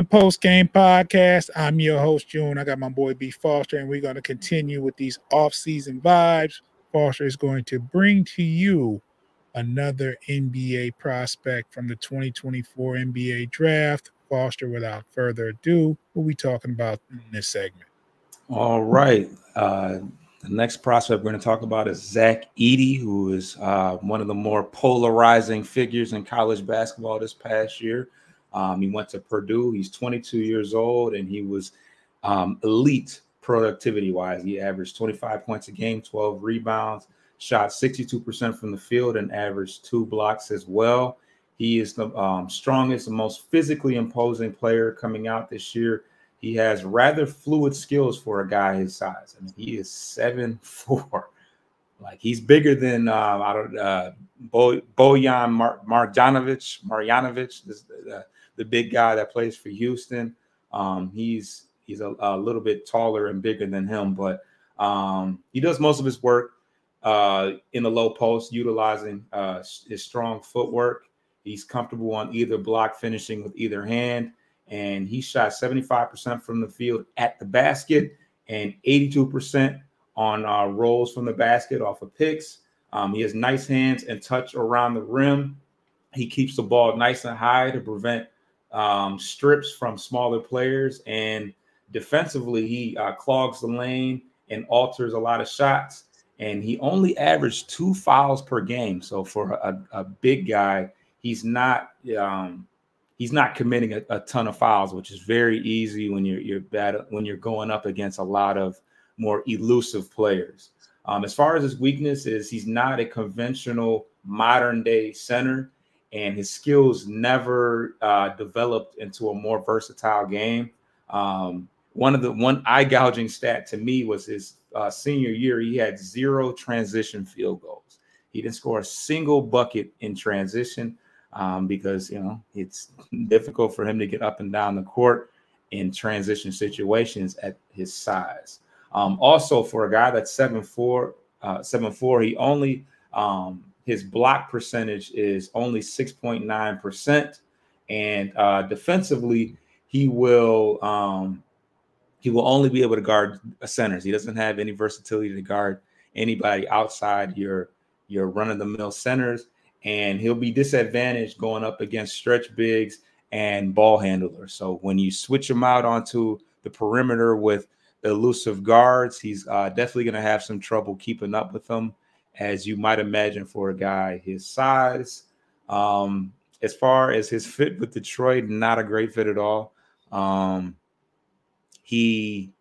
Post-game podcast. I'm your host, June. I got my boy B Foster, and we're going to continue with these off-season vibes. Foster is going to bring to you another NBA prospect from the 2024 NBA draft. Foster, without further ado, what are we talking about in this segment? All right. The next prospect we're going to talk about is Zach Edey, who is one of the more polarizing figures in college basketball this past year. He went to Purdue. He's 22 years old, and he was elite productivity-wise. He averaged 25 points a game, 12 rebounds, shot 62% from the field, and averaged 2 blocks as well. He is the strongest and most physically imposing player coming out this year. He has rather fluid skills for a guy his size. I mean, he is 7'4". Like, he's bigger than Bojan Marjanovic, the big guy that plays for Houston. He's a little bit taller and bigger than him, but he does most of his work in the low post, utilizing his strong footwork. He's comfortable on either block, finishing with either hand, and he shot 75% from the field at the basket and 82% on rolls from the basket off of picks. He has nice hands and touch around the rim. He keeps the ball nice and high to prevent strips from smaller players, and defensively he clogs the lane and alters a lot of shots, and he only averaged 2 fouls per game. So for a big guy, he's not committing a ton of fouls, which is very easy when you're going up against a lot of more elusive players. As far as his weakness is, he's not a conventional modern day center, and his skills never developed into a more versatile game. One eye gouging stat to me was his senior year. He had 0 transition field goals. He didn't score a single bucket in transition because, you know, it's difficult for him to get up and down the court in transition situations at his size. Also, for a guy that's 7'4", he only his block percentage is only 6.9%, and defensively he will only be able to guard centers. He doesn't have any versatility to guard anybody outside your run-of-the-mill centers, and he'll be disadvantaged going up against stretch bigs and ball handlers. So when you switch him out onto the perimeter with elusive guards, he's definitely going to have some trouble keeping up with them, as you might imagine for a guy his size. As far as his fit with Detroit, not a great fit at all. I mean,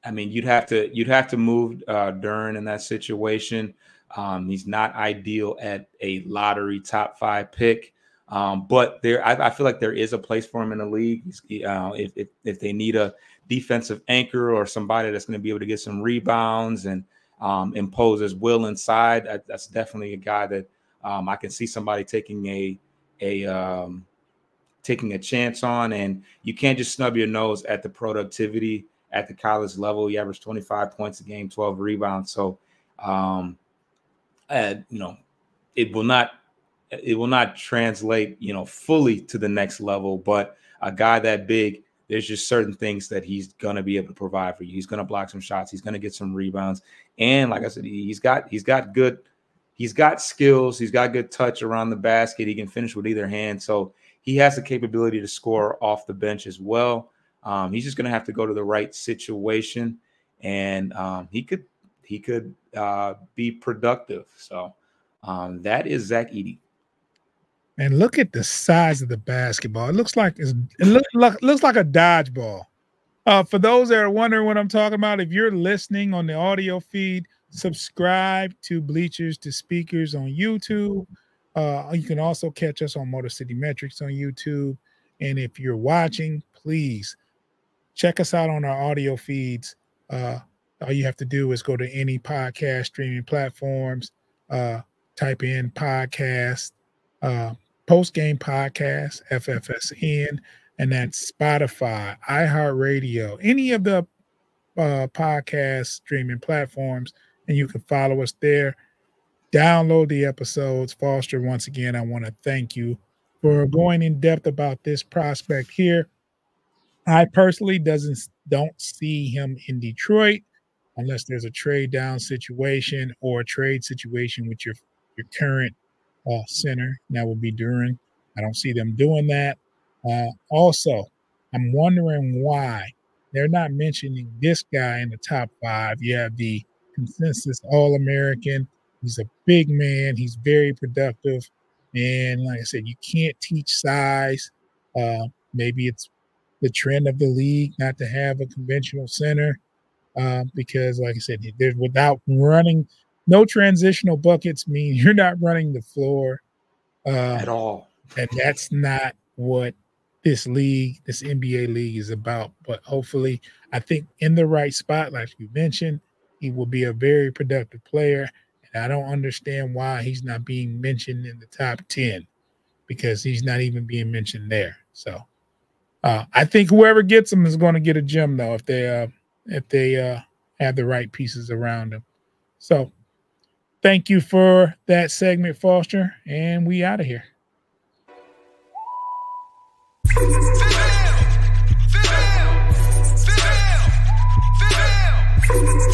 you'd have to move Duren in that situation. He's not ideal at a lottery top 5 pick. But I feel like there is a place for him in the league. If they need a defensive anchor or somebody that's going to be able to get some rebounds and impose his will inside, that's definitely a guy that I can see somebody taking a chance on. And you can't just snub your nose at the productivity at the college level. He averaged 25 points a game, 12 rebounds. So, you know, it will not translate, you know, fully to the next level, but a guy that big, there's just certain things that he's going to be able to provide for you. He's going to block some shots. He's going to get some rebounds. And like I said, he's got skills. He's got good touch around the basket. He can finish with either hand. So he has the capability to score off the bench as well. He's just going to have to go to the right situation, and he could be productive. So that is Zach Edey. And look at the size of the basketball. It looks like a dodgeball. For those that are wondering what I'm talking about, if you're listening on the audio feed, subscribe to Bleachers to Speakers on YouTube. You can also catch us on Motor City Metrics on YouTube. And if you're watching, please check us out on our audio feeds. All you have to do is go to any podcast streaming platforms, type in podcast, post game podcast, FFSN, and that's Spotify, iHeartRadio, any of the podcast streaming platforms, and you can follow us there. Download the episodes. Foster, once again, I want to thank you for going in depth about this prospect here. I personally don't see him in Detroit unless there's a trade down situation or a trade situation with your current center. That would be Duran. I don't see them doing that. Also, I'm wondering why they're not mentioning this guy in the top 5. You have the consensus All-American. He's a big man. He's very productive. And like I said, you can't teach size. Maybe it's the trend of the league not to have a conventional center because, like I said, without running, no transitional buckets mean you're not running the floor at all. And that's not what this league, this NBA league is about. But hopefully, I think in the right spot, like you mentioned, he will be a very productive player. And I don't understand why he's not being mentioned in the top 10 because he's not even being mentioned there. So I think whoever gets him is going to get a gem, though, if they have the right pieces around him. So thank you for that segment, Foster, and we out of here. Female.